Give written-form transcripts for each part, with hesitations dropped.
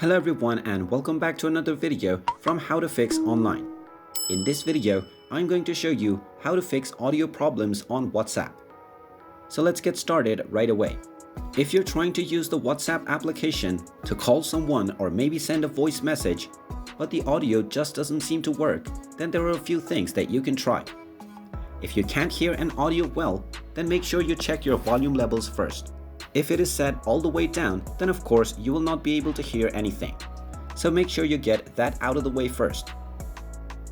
Hello everyone and welcome back to another video from How to Fix Online. In this video, I'm going to show you how to fix audio problems on WhatsApp. So let's get started right away. If you're trying to use the WhatsApp application to call someone or maybe send a voice message, but the audio just doesn't seem to work, then there are a few things that you can try. If you can't hear an audio well, then make sure you check your volume levels first. If it is set all the way down, then of course you will not be able to hear anything. So make sure you get that out of the way first.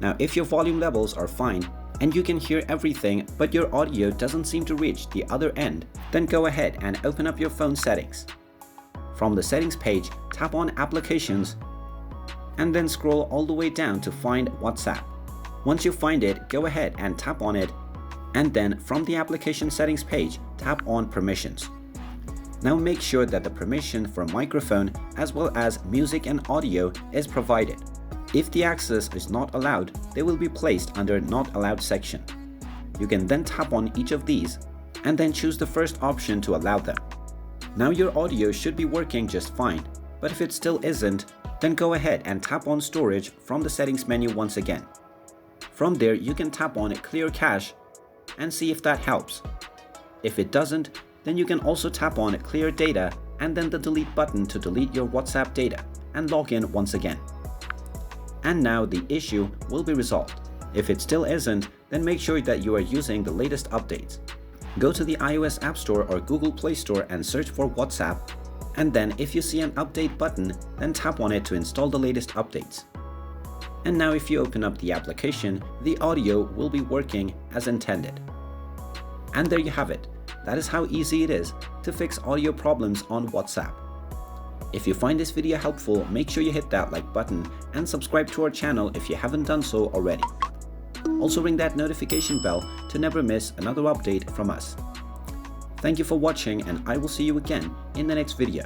Now if your volume levels are fine and you can hear everything but your audio doesn't seem to reach the other end, then go ahead and open up your phone settings. From the settings page, tap on Applications and then scroll all the way down to find WhatsApp. Once you find it, go ahead and tap on it, and then from the application settings page, tap on Permissions. Now make sure that the permission for microphone as well as music and audio is provided. If the access is not allowed, they will be placed under Not Allowed section. You can then tap on each of these and then choose the first option to allow them. Now your audio should be working just fine, but if it still isn't, then go ahead and tap on Storage from the settings menu once again. From there you can tap on Clear Cache and see if that helps. If it doesn't, then you can also tap on Clear Data and then the Delete button to delete your WhatsApp data and log in once again. And now the issue will be resolved. If it still isn't, then make sure that you are using the latest updates. Go to the iOS App Store or Google Play Store and search for WhatsApp, and then if you see an update button, then tap on it to install the latest updates. And now if you open up the application, the audio will be working as intended. And there you have it. That is how easy it is to fix audio problems on WhatsApp. If you find this video helpful, make sure you hit that like button and subscribe to our channel if you haven't done so already. Also ring that notification bell to never miss another update from us. Thank you for watching and I will see you again in the next video.